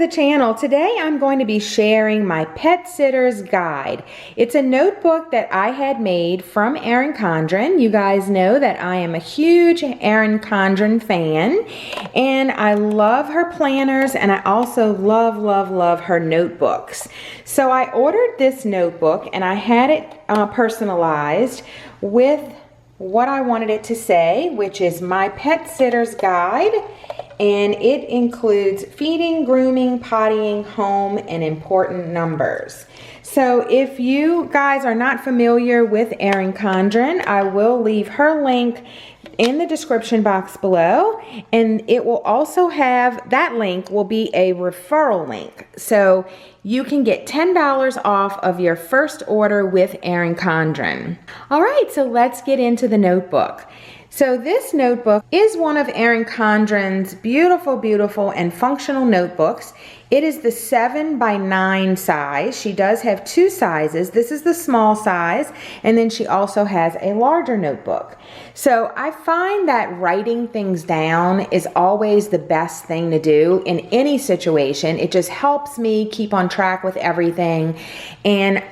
the channel. Today I'm going to be sharing my Pet Sitter's Guide. It's a notebook that I had made from Erin Condren. You guys know that I am a huge Erin Condren fan, and I love her planners, and I also love her notebooks. So I ordered this notebook and I had it personalized with what I wanted it to say, which is my Pet Sitter's Guide. And it includes feeding, grooming, pottying, home, and important numbers. So if you guys are not familiar with Erin Condren, I will leave her link in the description box below, and it will also have, that link will be a referral link. So you can get $10 off of your first order with Erin Condren. All right, so let's get into the notebook. So this notebook is one of Erin Condren's beautiful and functional notebooks. It is the 7x9 size. She does have two sizes. This is the small size, and then she also has a larger notebook. So I find that writing things down is always the best thing to do in any situation. It just helps me keep on track with everything. And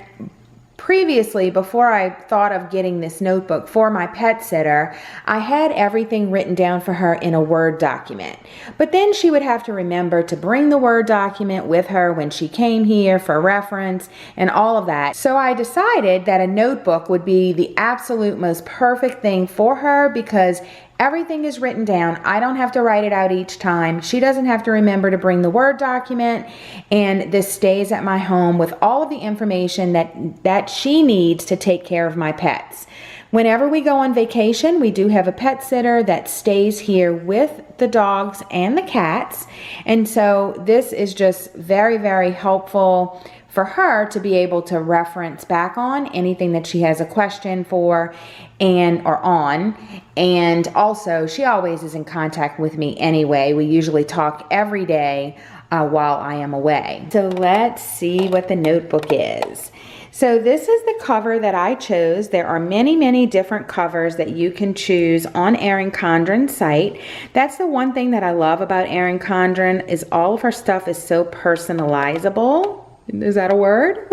previously, before I thought of getting this notebook for my pet sitter, I had everything written down for her in a Word document. But then she would have to remember to bring the Word document with her when she came here for reference and all of that. So I decided that a notebook would be the absolute most perfect thing for her because everything is written down. I don't have to write it out each time. She doesn't have to remember to bring the Word document, and this stays at my home with all of the information that she needs to take care of my pets. Whenever we go on vacation, we do have a pet sitter that stays here with the dogs and the cats, and so this is just very helpful for her to be able to reference back on anything that she has a question for or on. And also, she always is in contact with me anyway. We usually talk every day while I am away. So let's see what the notebook is. So this is the cover that I chose. There are many different covers that you can choose on Erin Condren's site. That's the one thing that I love about Erin Condren, is all of her stuff is so personalizable. Is that a word?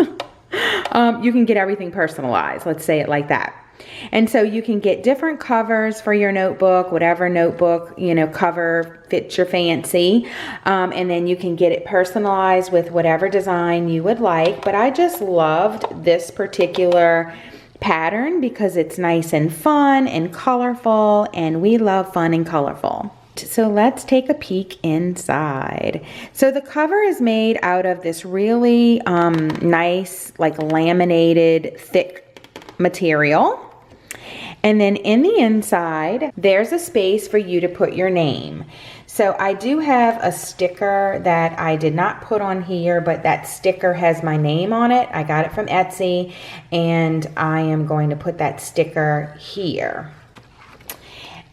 You can get everything personalized. Let's say it like that. And so you can get different covers for your notebook, whatever notebook, cover fits your fancy. And then you can get it personalized with whatever design you would like. But I just loved this particular pattern because it's nice and fun and colorful, and we love fun and colorful. So let's take a peek inside. So the cover is made out of this really nice, like laminated, thick material. And then in the inside, there's a space for you to put your name. So I do have a sticker that I did not put on here, but that sticker has my name on it. I got it from Etsy, and I am going to put that sticker here.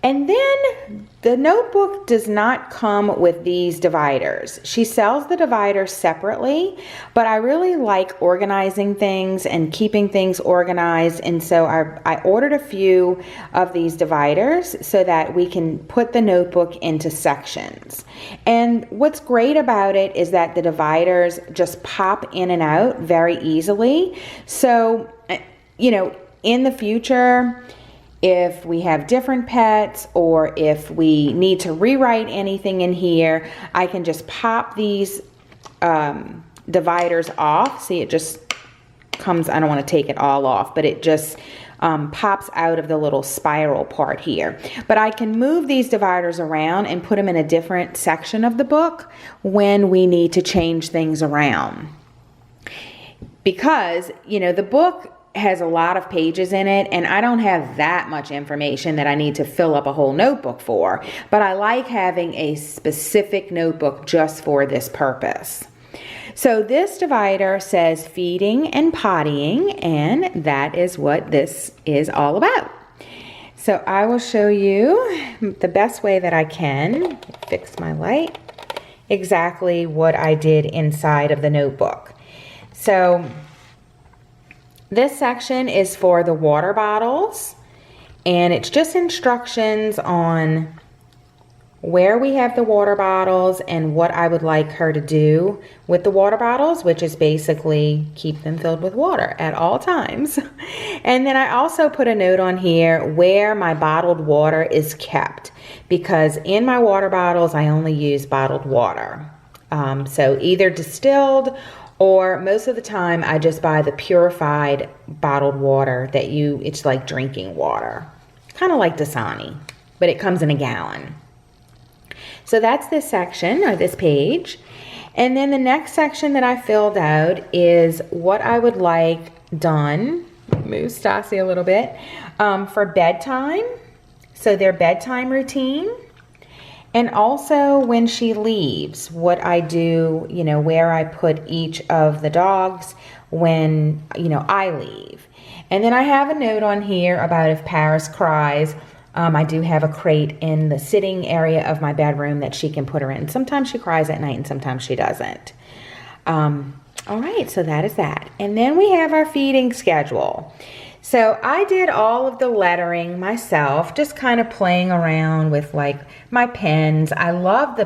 And then the notebook does not come with these dividers. She sells the dividers separately, but I really like organizing things and keeping things organized. And so I ordered a few of these dividers so that we can put the notebook into sections. And what's great about it is that the dividers just pop in and out very easily. So, in the future, if we have different pets or if we need to rewrite anything in here, I can just pop these dividers off. See, it just comes, I don't want to take it all off, but it just pops out of the little spiral part here. But I can move these dividers around and put them in a different section of the book when we need to change things around. Because, the book has a lot of pages in it, and I don't have that much information that I need to fill up a whole notebook for, but I like having a specific notebook just for this purpose. So this divider says feeding and pottying, and that is what this is all about. So I will show you the best way that I can, fix my light, exactly what I did inside of the notebook. So this section is for the water bottles, and it's just instructions on, where we have the water bottles and what I would like her to do with the water bottles, which is basically keep them filled with water at all times. And then I also put a note on here where my bottled water is kept, because in my water bottles I only use bottled water. So either distilled, or most of the time I just buy the purified bottled water that it's like drinking water. Kind of like Dasani, but it comes in a gallon. So that's this section or this page. And then the next section that I filled out is what I would like done. Move Stassi a little bit. For bedtime. So their bedtime routine. And also when she leaves, what I do, where I put each of the dogs when, I leave. And then I have a note on here about if Paris cries. I do have a crate in the sitting area of my bedroom that she can put her in. Sometimes she cries at night and sometimes she doesn't. All right, so that is that. And then we have our feeding schedule. So I did all of the lettering myself, just kind of playing around with like my pens. I love the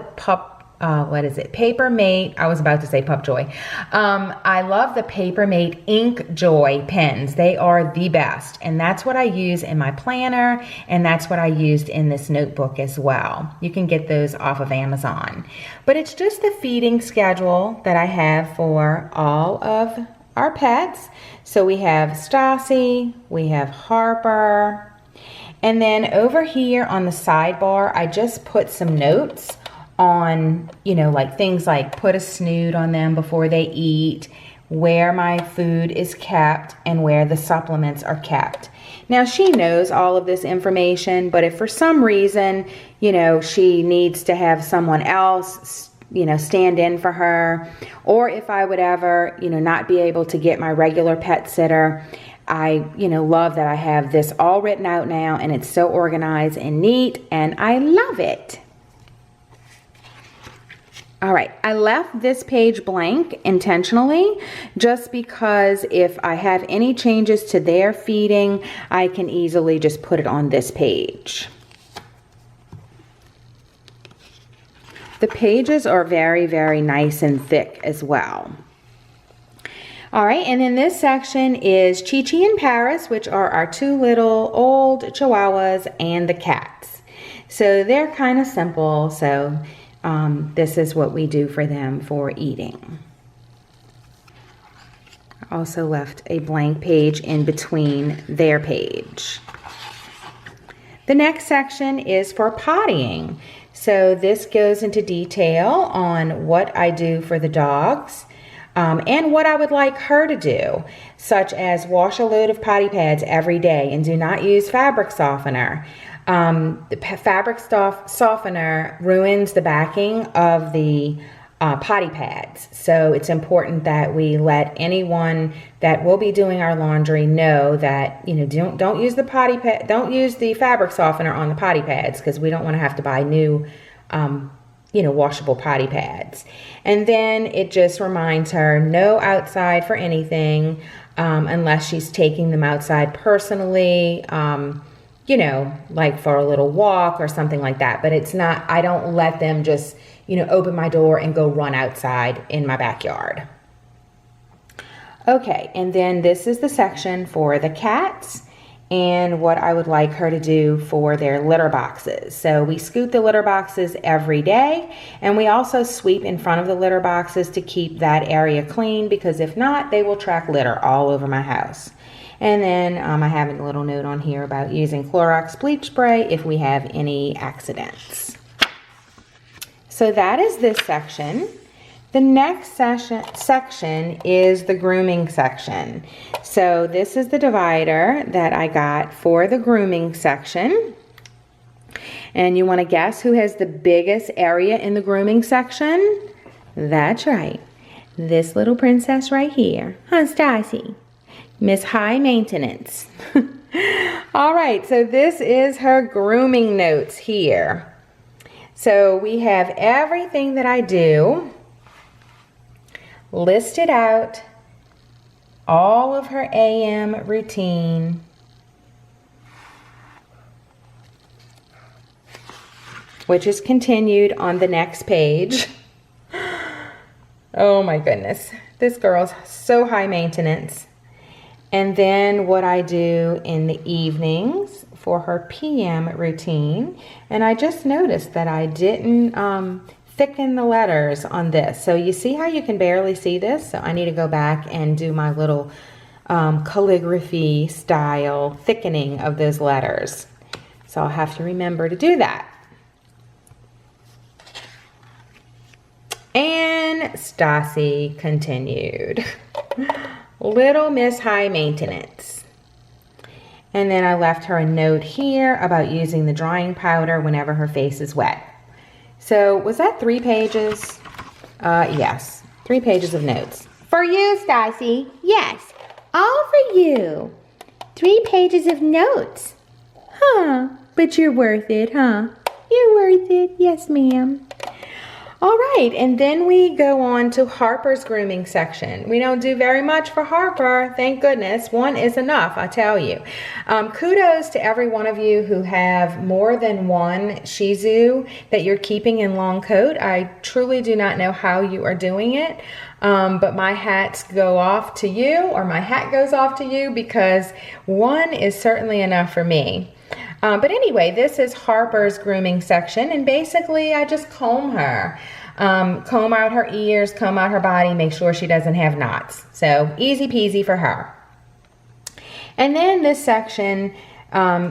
Paper Mate. I was about to say Pup Joy. I love the Paper Mate Ink Joy pens. They are the best. And that's what I use in my planner. And that's what I used in this notebook as well. You can get those off of Amazon. But it's just the feeding schedule that I have for all of our pets. So we have Stassi, we have Harper. And then over here on the sidebar, I just put some notes on, like things like put a snood on them before they eat, where my food is kept, and where the supplements are kept. Now she knows all of this information, but if for some reason, she needs to have someone else, stand in for her, or if I would ever, not be able to get my regular pet sitter, I, love that I have this all written out now and it's so organized and neat and I love it. All right, I left this page blank intentionally just because if I have any changes to their feeding, I can easily just put it on this page. The pages are very, very nice and thick as well. All right, and then this section is Chi-Chi and Paris, which are our two little old Chihuahuas and the cats. So they're kind of simple, so this is what we do for them for eating. I also left a blank page in between their page. The next section is for pottying. So this goes into detail on what I do for the dogs and what I would like her to do, such as wash a load of potty pads every day and do not use fabric softener. The fabric softener ruins the backing of the potty pads. So it's important that we let anyone that will be doing our laundry know that, don't use the potty pad, don't use the fabric softener on the potty pads, because we don't want to have to buy new, washable potty pads. And then it just reminds her no outside for anything, unless she's taking them outside personally, like for a little walk or something like that. But it's not, I don't let them just, open my door and go run outside in my backyard. Okay, and then this is the section for the cats and what I would like her to do for their litter boxes. So we scoot the litter boxes every day, and we also sweep in front of the litter boxes to keep that area clean, because if not, they will track litter all over my house. And then I have a little note on here about using Clorox bleach spray if we have any accidents. So that is this section. The next section is the grooming section. So this is the divider that I got for the grooming section. And you want to guess who has the biggest area in the grooming section? That's right. This little princess right here. Huh, Stassi? Miss High Maintenance. All right, so this is her grooming notes here. So we have everything that I do listed out, all of her AM routine. which is continued on the next page. Oh my goodness, this girl's so high maintenance. And then what I do in the evenings for her PM routine, and I just noticed that I didn't thicken the letters on this. So you see how you can barely see this? So I need to go back and do my little calligraphy style thickening of those letters. So I'll have to remember to do that. And Stassi continued. Little Miss High Maintenance. And then I left her a note here about using the drying powder whenever her face is wet. So was that 3 pages? Yes, 3 pages of notes. For you, Stassi. Yes, all for you. 3 pages of notes. Huh, but you're worth it, huh? You're worth it. Yes, ma'am. All right, and then we go on to Harper's grooming section. We don't do very much for Harper, thank goodness. 1 is enough, I tell you. Kudos to every one of you who have more than 1 Shih Tzu that you're keeping in long coat. I truly do not know how you are doing it, but my hats go off to you, or my hat goes off to you, because 1 is certainly enough for me. But anyway, this is Harper's grooming section, and basically I just comb her. Comb out her ears, comb out her body, make sure she doesn't have knots. So easy peasy for her. And then this section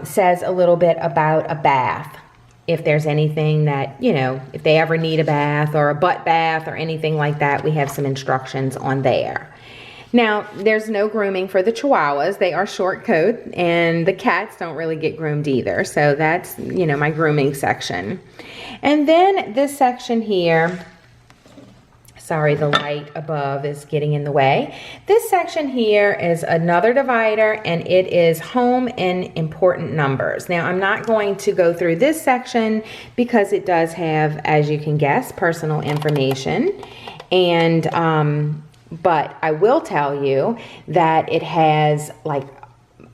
says a little bit about a bath. If there's anything that, you know, if they ever need a bath or a butt bath or anything like that, we have some instructions on there. Now, there's no grooming for the Chihuahuas. They are short coat, and the cats don't really get groomed either. So that's, you know, my grooming section. And then this section here, sorry, the light above is getting in the way. This section here is another divider, and it is home and important numbers. Now, I'm not going to go through this section because it does have, as you can guess, personal information. And, but I will tell you that it has like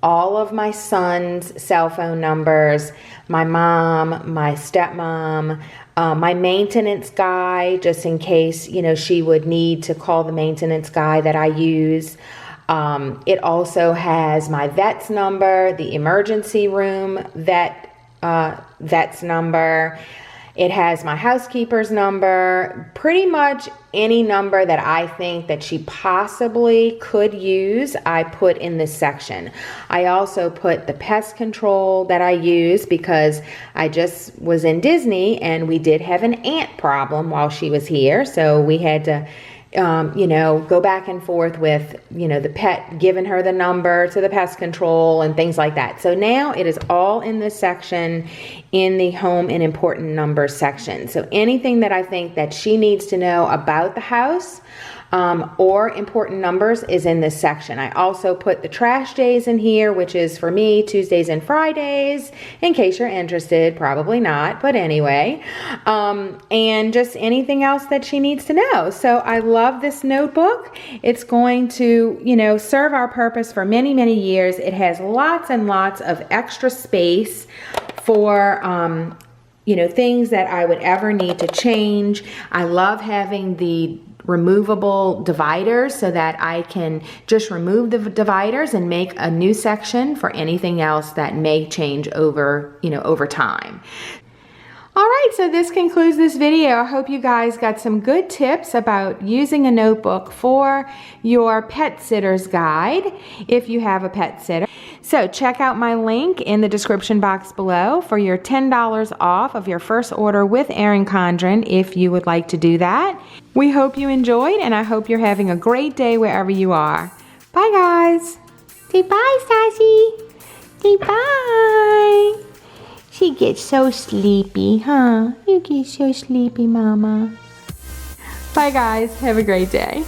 all of my son's cell phone numbers, my mom, my stepmom, my maintenance guy, just in case, you know, she would need to call the maintenance guy that I use. It also has my vet's number, the emergency room vet's number. It has my housekeeper's number, pretty much any number that I think that she possibly could use, I put in this section. I also put the pest control that I use because I just was in Disney and we did have an ant problem while she was here. So we had to, you know, go back and forth with, you know, the pet giving her the number to the pest control and things like that. So now it is all in this section in the home and important numbers section. So anything that I think that she needs to know about the house or important numbers is in this section. I also put the trash days in here, which is for me Tuesdays and Fridays, in case you're interested. Probably not, but anyway. And just anything else that she needs to know. So I love this notebook. It's going to, you know, serve our purpose for many, many years. It has lots and lots of extra space for you know, things that I would ever need to change. I love having the removable dividers so that I can just remove the dividers and make a new section for anything else that may change over, you know, over time. All right, so this concludes this video. I hope you guys got some good tips about using a notebook for your pet sitter's guide if you have a pet sitter. So check out my link in the description box below for your $10 off of your first order with Erin Condren if you would like to do that. We hope you enjoyed, and I hope you're having a great day wherever you are. Bye, guys. Say bye, Stassi. Say bye. She gets so sleepy, huh? You get so sleepy, Mama. Bye, guys. Have a great day.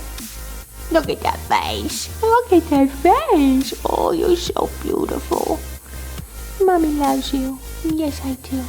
Look at that face. Look at that face. Oh, you're so beautiful. Mommy loves you. Yes, I do.